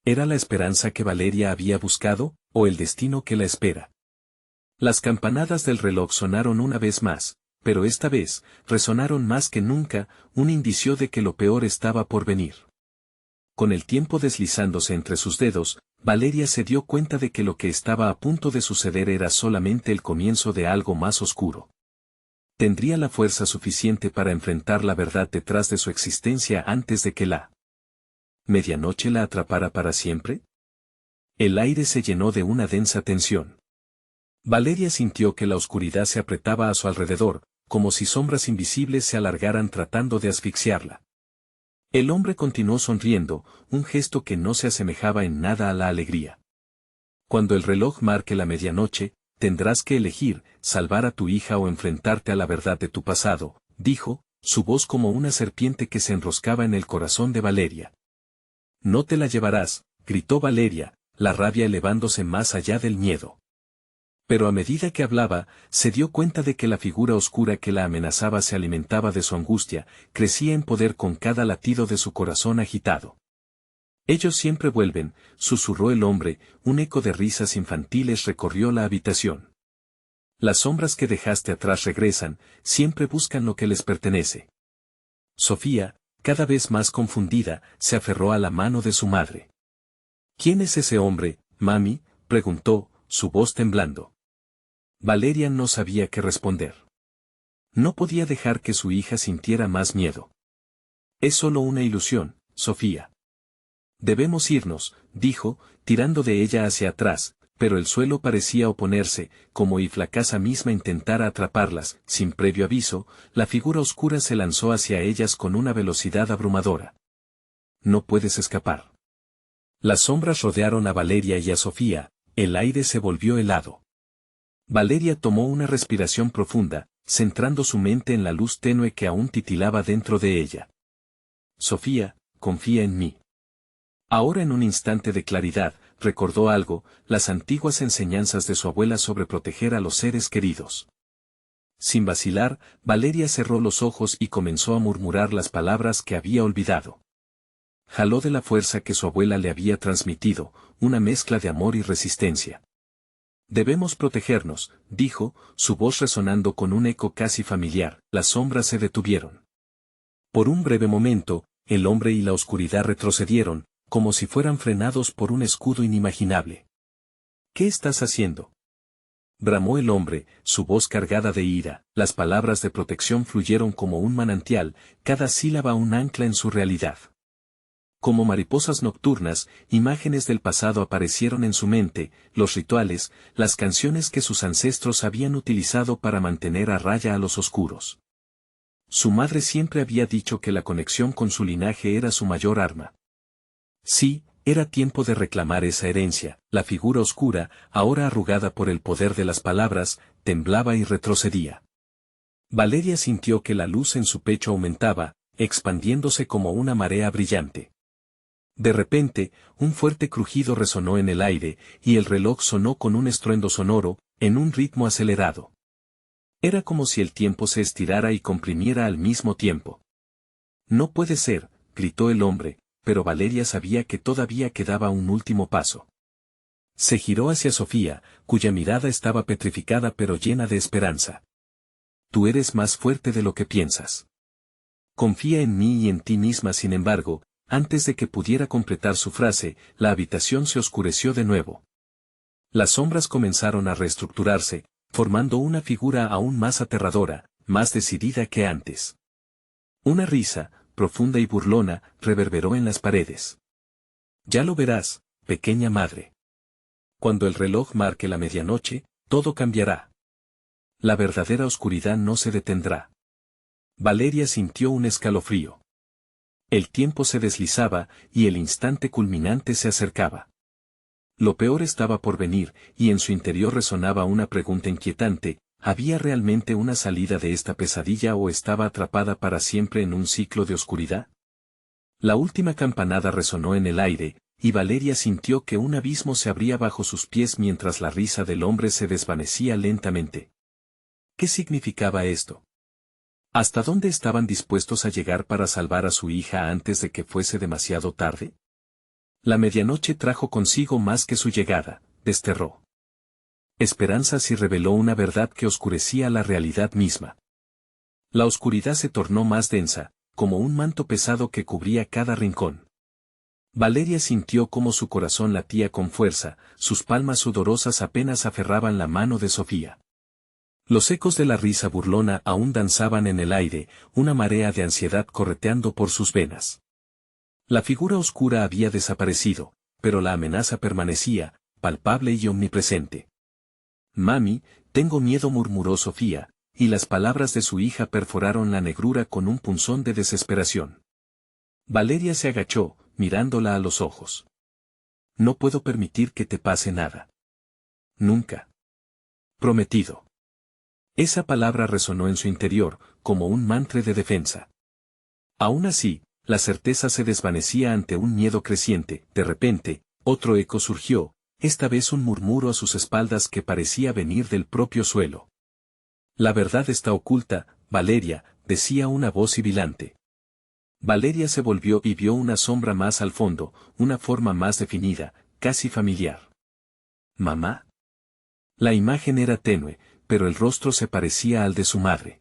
¿Era la esperanza que Valeria había buscado, o el destino que la espera? Las campanadas del reloj sonaron una vez más, pero esta vez, resonaron más que nunca, un indicio de que lo peor estaba por venir. Con el tiempo deslizándose entre sus dedos, Valeria se dio cuenta de que lo que estaba a punto de suceder era solamente el comienzo de algo más oscuro. ¿Tendría la fuerza suficiente para enfrentar la verdad detrás de su existencia antes de que la medianoche la atrapara para siempre? El aire se llenó de una densa tensión. Valeria sintió que la oscuridad se apretaba a su alrededor, como si sombras invisibles se alargaran tratando de asfixiarla. El hombre continuó sonriendo, un gesto que no se asemejaba en nada a la alegría. Cuando el reloj marque la medianoche, tendrás que elegir, salvar a tu hija o enfrentarte a la verdad de tu pasado, dijo, su voz como una serpiente que se enroscaba en el corazón de Valeria. No te la llevarás, gritó Valeria, la rabia elevándose más allá del miedo. Pero a medida que hablaba, se dio cuenta de que la figura oscura que la amenazaba se alimentaba de su angustia, crecía en poder con cada latido de su corazón agitado. Ellos siempre vuelven, susurró el hombre, un eco de risas infantiles recorrió la habitación. Las sombras que dejaste atrás regresan, siempre buscan lo que les pertenece. Sofía, cada vez más confundida, se aferró a la mano de su madre. ¿Quién es ese hombre, mami?, preguntó, su voz temblando. Valeria no sabía qué responder. No podía dejar que su hija sintiera más miedo. Es solo una ilusión, Sofía. Debemos irnos, dijo, tirando de ella hacia atrás, pero el suelo parecía oponerse, como if la casa misma intentara atraparlas. Sin previo aviso, la figura oscura se lanzó hacia ellas con una velocidad abrumadora. No puedes escapar. Las sombras rodearon a Valeria y a Sofía, el aire se volvió helado. Valeria tomó una respiración profunda, centrando su mente en la luz tenue que aún titilaba dentro de ella. Sofía, confía en mí. Ahora en un instante de claridad, recordó algo, las antiguas enseñanzas de su abuela sobre proteger a los seres queridos. Sin vacilar, Valeria cerró los ojos y comenzó a murmurar las palabras que había olvidado. Jaló de la fuerza que su abuela le había transmitido, una mezcla de amor y resistencia. Debemos protegernos, dijo, su voz resonando con un eco casi familiar. Las sombras se detuvieron. Por un breve momento, el hombre y la oscuridad retrocedieron, como si fueran frenados por un escudo inimaginable. ¿Qué estás haciendo? Bramó el hombre, su voz cargada de ira. Las palabras de protección fluyeron como un manantial, cada sílaba un ancla en su realidad. Como mariposas nocturnas, imágenes del pasado aparecieron en su mente, los rituales, las canciones que sus ancestros habían utilizado para mantener a raya a los oscuros. Su madre siempre había dicho que la conexión con su linaje era su mayor arma. Sí, era tiempo de reclamar esa herencia. La figura oscura, ahora arrugada por el poder de las palabras, temblaba y retrocedía. Valeria sintió que la luz en su pecho aumentaba, expandiéndose como una marea brillante. De repente, un fuerte crujido resonó en el aire, y el reloj sonó con un estruendo sonoro, en un ritmo acelerado. Era como si el tiempo se estirara y comprimiera al mismo tiempo. No puede ser, gritó el hombre, pero Valeria sabía que todavía quedaba un último paso. Se giró hacia Sofía, cuya mirada estaba petrificada pero llena de esperanza. Tú eres más fuerte de lo que piensas. Confía en mí y en ti misma. Sin embargo, antes de que pudiera completar su frase, la habitación se oscureció de nuevo. Las sombras comenzaron a reestructurarse, formando una figura aún más aterradora, más decidida que antes. Una risa, profunda y burlona, reverberó en las paredes. Ya lo verás, pequeña madre. Cuando el reloj marque la medianoche, todo cambiará. La verdadera oscuridad no se detendrá. Valeria sintió un escalofrío. El tiempo se deslizaba, y el instante culminante se acercaba. Lo peor estaba por venir, y en su interior resonaba una pregunta inquietante: ¿había realmente una salida de esta pesadilla o estaba atrapada para siempre en un ciclo de oscuridad? La última campanada resonó en el aire, y Valeria sintió que un abismo se abría bajo sus pies mientras la risa del hombre se desvanecía lentamente. ¿Qué significaba esto? ¿Hasta dónde estaban dispuestos a llegar para salvar a su hija antes de que fuese demasiado tarde? La medianoche trajo consigo más que su llegada, desterró esperanzas y reveló una verdad que oscurecía la realidad misma. La oscuridad se tornó más densa, como un manto pesado que cubría cada rincón. Valeria sintió cómo su corazón latía con fuerza, sus palmas sudorosas apenas aferraban la mano de Sofía. Los ecos de la risa burlona aún danzaban en el aire, una marea de ansiedad correteando por sus venas. La figura oscura había desaparecido, pero la amenaza permanecía, palpable y omnipresente. Mami, tengo miedo, murmuró Sofía, y las palabras de su hija perforaron la negrura con un punzón de desesperación. Valeria se agachó, mirándola a los ojos. No puedo permitir que te pase nada. Nunca. Prometido. Esa palabra resonó en su interior, como un mantra de defensa. Aún así, la certeza se desvanecía ante un miedo creciente. De repente, otro eco surgió, esta vez un murmuro a sus espaldas que parecía venir del propio suelo. La verdad está oculta, Valeria, decía una voz sibilante. Valeria se volvió y vio una sombra más al fondo, una forma más definida, casi familiar. ¿Mamá? La imagen era tenue, pero el rostro se parecía al de su madre.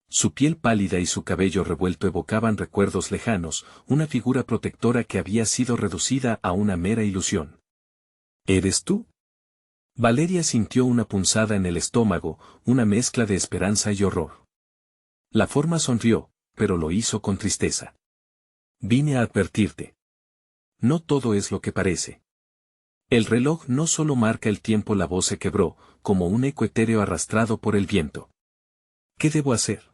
Su piel pálida y su cabello revuelto evocaban recuerdos lejanos, una figura protectora que había sido reducida a una mera ilusión. ¿Eres tú? Valeria sintió una punzada en el estómago, una mezcla de esperanza y horror. La forma sonrió, pero lo hizo con tristeza. Vine a advertirte. No todo es lo que parece. El reloj no solo marca el tiempo, la voz se quebró, como un eco etéreo arrastrado por el viento. ¿Qué debo hacer?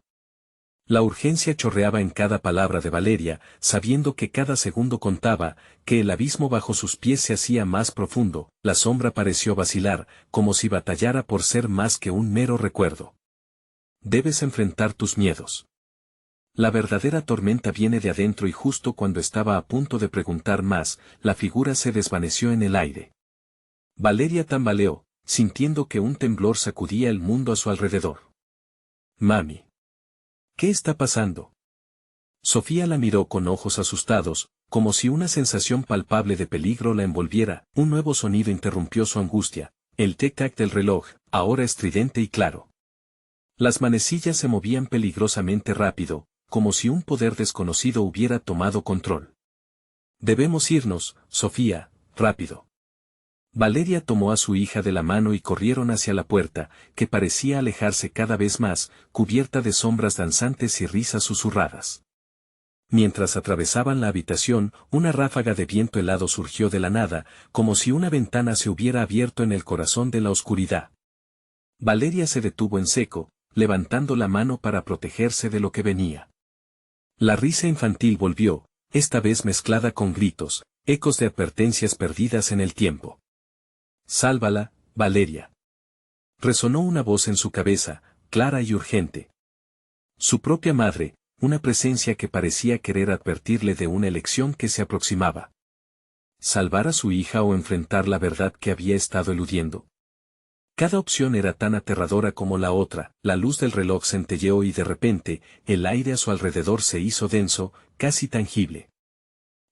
La urgencia chorreaba en cada palabra de Valeria, sabiendo que cada segundo contaba, que el abismo bajo sus pies se hacía más profundo. La sombra pareció vacilar, como si batallara por ser más que un mero recuerdo. Debes enfrentar tus miedos. La verdadera tormenta viene de adentro, y justo cuando estaba a punto de preguntar más, la figura se desvaneció en el aire. Valeria tambaleó, sintiendo que un temblor sacudía el mundo a su alrededor. Mami. ¿Qué está pasando? Sofía la miró con ojos asustados, como si una sensación palpable de peligro la envolviera. Un nuevo sonido interrumpió su angustia, el tic-tac del reloj, ahora estridente y claro. Las manecillas se movían peligrosamente rápido, como si un poder desconocido hubiera tomado control. Debemos irnos, Sofía, rápido. Valeria tomó a su hija de la mano y corrieron hacia la puerta, que parecía alejarse cada vez más, cubierta de sombras danzantes y risas susurradas. Mientras atravesaban la habitación, una ráfaga de viento helado surgió de la nada, como si una ventana se hubiera abierto en el corazón de la oscuridad. Valeria se detuvo en seco, levantando la mano para protegerse de lo que venía. La risa infantil volvió, esta vez mezclada con gritos, ecos de advertencias perdidas en el tiempo. Sálvala, Valeria. Resonó una voz en su cabeza, clara y urgente. Su propia madre, una presencia que parecía querer advertirle de una elección que se aproximaba. ¿Salvar a su hija o enfrentar la verdad que había estado eludiendo? Cada opción era tan aterradora como la otra. La luz del reloj centelleó y de repente, el aire a su alrededor se hizo denso, casi tangible.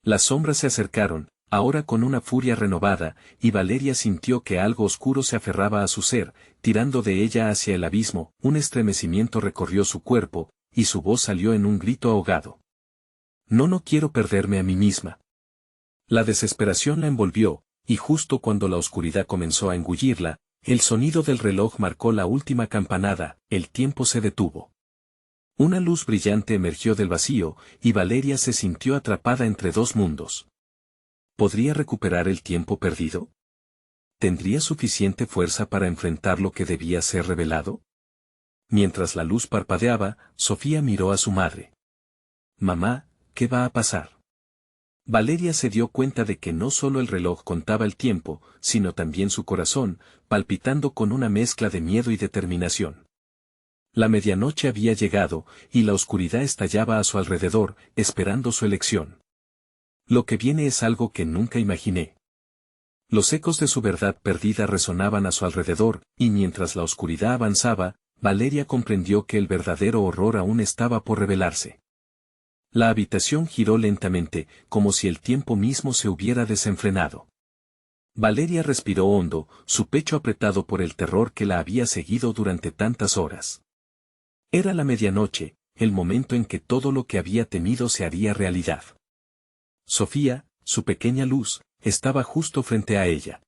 Las sombras se acercaron, ahora con una furia renovada, y Valeria sintió que algo oscuro se aferraba a su ser, tirando de ella hacia el abismo. Un estremecimiento recorrió su cuerpo, y su voz salió en un grito ahogado. No quiero perderme a mí misma. La desesperación la envolvió, y justo cuando la oscuridad comenzó a engullirla, el sonido del reloj marcó la última campanada, el tiempo se detuvo. Una luz brillante emergió del vacío, y Valeria se sintió atrapada entre dos mundos. ¿Podría recuperar el tiempo perdido? ¿Tendría suficiente fuerza para enfrentar lo que debía ser revelado? Mientras la luz parpadeaba, Sofía miró a su madre. Mamá, ¿qué va a pasar? Valeria se dio cuenta de que no solo el reloj contaba el tiempo, sino también su corazón, palpitando con una mezcla de miedo y determinación. La medianoche había llegado, y la oscuridad estallaba a su alrededor, esperando su elección. Lo que viene es algo que nunca imaginé. Los ecos de su verdad perdida resonaban a su alrededor, y mientras la oscuridad avanzaba, Valeria comprendió que el verdadero horror aún estaba por revelarse. La habitación giró lentamente, como si el tiempo mismo se hubiera desenfrenado. Valeria respiró hondo, su pecho apretado por el terror que la había seguido durante tantas horas. Era la medianoche, el momento en que todo lo que había temido se haría realidad. Sofía, su pequeña luz, estaba justo frente a ella.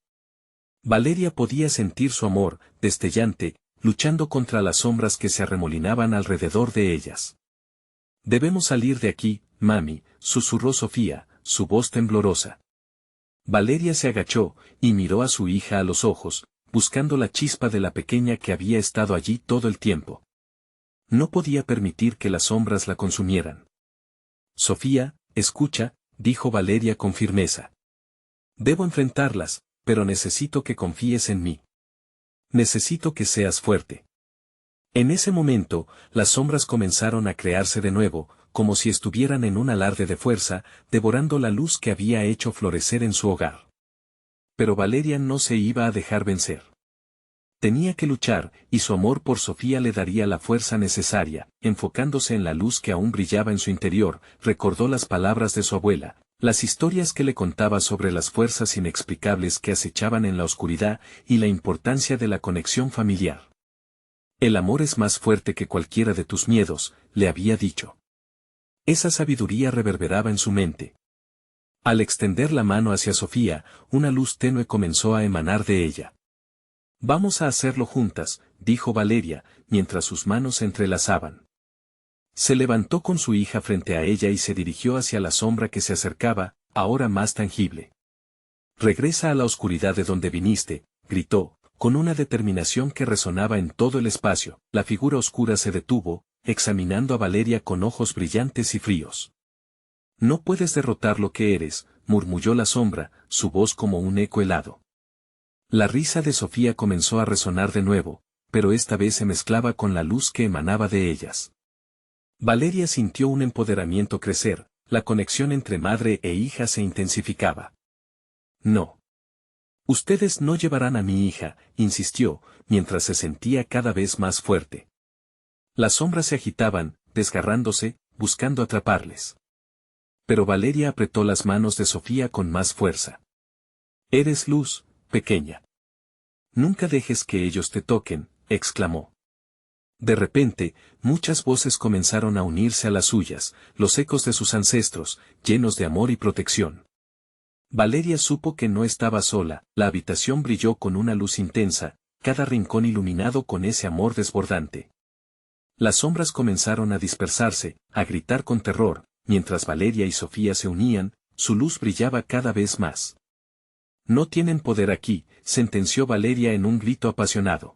Valeria podía sentir su amor, destellante, luchando contra las sombras que se arremolinaban alrededor de ellas. Debemos salir de aquí, mami, susurró Sofía, su voz temblorosa. Valeria se agachó, y miró a su hija a los ojos, buscando la chispa de la pequeña que había estado allí todo el tiempo. No podía permitir que las sombras la consumieran. Sofía, escucha, dijo Valeria con firmeza. Debo enfrentarlas, pero necesito que confíes en mí. Necesito que seas fuerte. En ese momento, las sombras comenzaron a crearse de nuevo, como si estuvieran en un alarde de fuerza, devorando la luz que había hecho florecer en su hogar. Pero Valeria no se iba a dejar vencer. Tenía que luchar, y su amor por Sofía le daría la fuerza necesaria. Enfocándose en la luz que aún brillaba en su interior, recordó las palabras de su abuela, las historias que le contaba sobre las fuerzas inexplicables que acechaban en la oscuridad, y la importancia de la conexión familiar. El amor es más fuerte que cualquiera de tus miedos, le había dicho. Esa sabiduría reverberaba en su mente. Al extender la mano hacia Sofía, una luz tenue comenzó a emanar de ella. Vamos a hacerlo juntas, dijo Valeria, mientras sus manos se entrelazaban. Se levantó con su hija frente a ella y se dirigió hacia la sombra que se acercaba, ahora más tangible. «Regresa a la oscuridad de donde viniste», gritó, con una determinación que resonaba en todo el espacio. La figura oscura se detuvo, examinando a Valeria con ojos brillantes y fríos. «No puedes derrotar lo que eres», murmulló la sombra, su voz como un eco helado. La risa de Sofía comenzó a resonar de nuevo, pero esta vez se mezclaba con la luz que emanaba de ellas. Valeria sintió un empoderamiento crecer, la conexión entre madre e hija se intensificaba. «No. Ustedes no llevarán a mi hija», insistió, mientras se sentía cada vez más fuerte. Las sombras se agitaban, desgarrándose, buscando atraparles. Pero Valeria apretó las manos de Sofía con más fuerza. «Eres luz, pequeña. Nunca dejes que ellos te toquen», exclamó. De repente, muchas voces comenzaron a unirse a las suyas, los ecos de sus ancestros, llenos de amor y protección. Valeria supo que no estaba sola, la habitación brilló con una luz intensa, cada rincón iluminado con ese amor desbordante. Las sombras comenzaron a dispersarse, a gritar con terror, mientras Valeria y Sofía se unían, su luz brillaba cada vez más. «No tienen poder aquí», sentenció Valeria en un grito apasionado.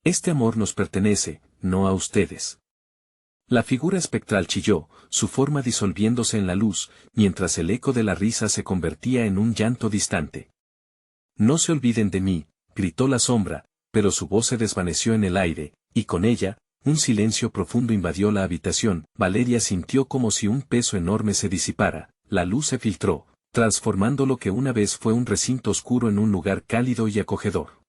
«Este amor nos pertenece, no a ustedes». La figura espectral chilló, su forma disolviéndose en la luz, mientras el eco de la risa se convertía en un llanto distante. «No se olviden de mí», gritó la sombra, pero su voz se desvaneció en el aire, y con ella, un silencio profundo invadió la habitación. Valeria sintió como si un peso enorme se disipara, la luz se filtró, transformando lo que una vez fue un recinto oscuro en un lugar cálido y acogedor.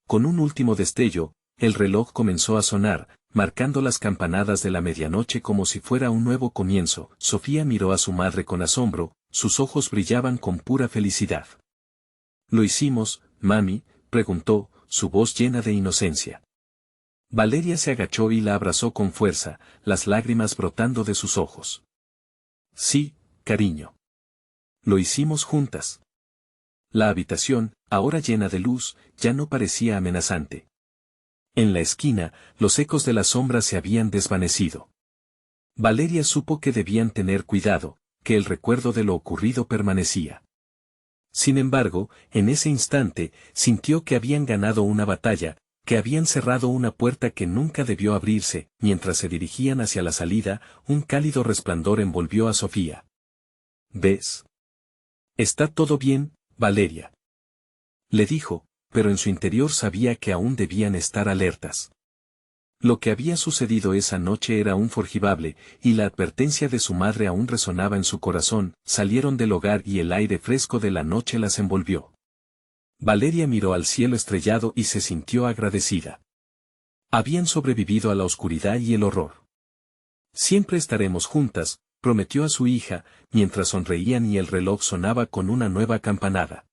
Con un último destello, el reloj comenzó a sonar, marcando las campanadas de la medianoche como si fuera un nuevo comienzo. Sofía miró a su madre con asombro, sus ojos brillaban con pura felicidad. «¿Lo hicimos, mami?», preguntó, su voz llena de inocencia. Valeria se agachó y la abrazó con fuerza, las lágrimas brotando de sus ojos. «Sí, cariño. Lo hicimos juntas». La habitación, ahora llena de luz, ya no parecía amenazante. En la esquina, los ecos de la sombra se habían desvanecido. Valeria supo que debían tener cuidado, que el recuerdo de lo ocurrido permanecía. Sin embargo, en ese instante, sintió que habían ganado una batalla, que habían cerrado una puerta que nunca debió abrirse. Mientras se dirigían hacia la salida, un cálido resplandor envolvió a Sofía. «¿Ves? Está todo bien, Valeria», le dijo, pero en su interior sabía que aún debían estar alertas. Lo que había sucedido esa noche era un forjibable, y la advertencia de su madre aún resonaba en su corazón. Salieron del hogar y el aire fresco de la noche las envolvió. Valeria miró al cielo estrellado y se sintió agradecida. Habían sobrevivido a la oscuridad y el horror. «Siempre estaremos juntas», prometió a su hija, mientras sonreían y el reloj sonaba con una nueva campanada.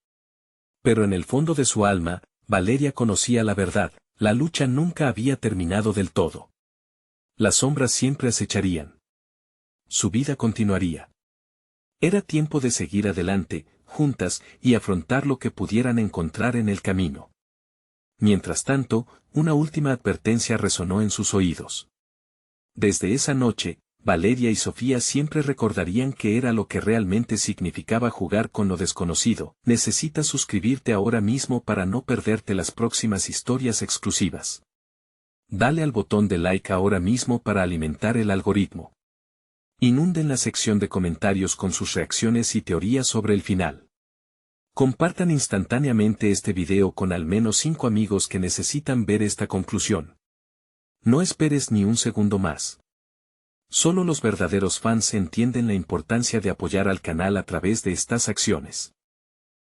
Pero en el fondo de su alma, Valeria conocía la verdad, la lucha nunca había terminado del todo. Las sombras siempre acecharían. Su vida continuaría. Era tiempo de seguir adelante, juntas, y afrontar lo que pudieran encontrar en el camino. Mientras tanto, una última advertencia resonó en sus oídos. Desde esa noche, Valeria y Sofía siempre recordarían qué era lo que realmente significaba jugar con lo desconocido. Necesitas suscribirte ahora mismo para no perderte las próximas historias exclusivas. Dale al botón de like ahora mismo para alimentar el algoritmo. Inunden la sección de comentarios con sus reacciones y teorías sobre el final. Compartan instantáneamente este video con al menos 5 amigos que necesitan ver esta conclusión. No esperes ni un segundo más. Solo los verdaderos fans entienden la importancia de apoyar al canal a través de estas acciones.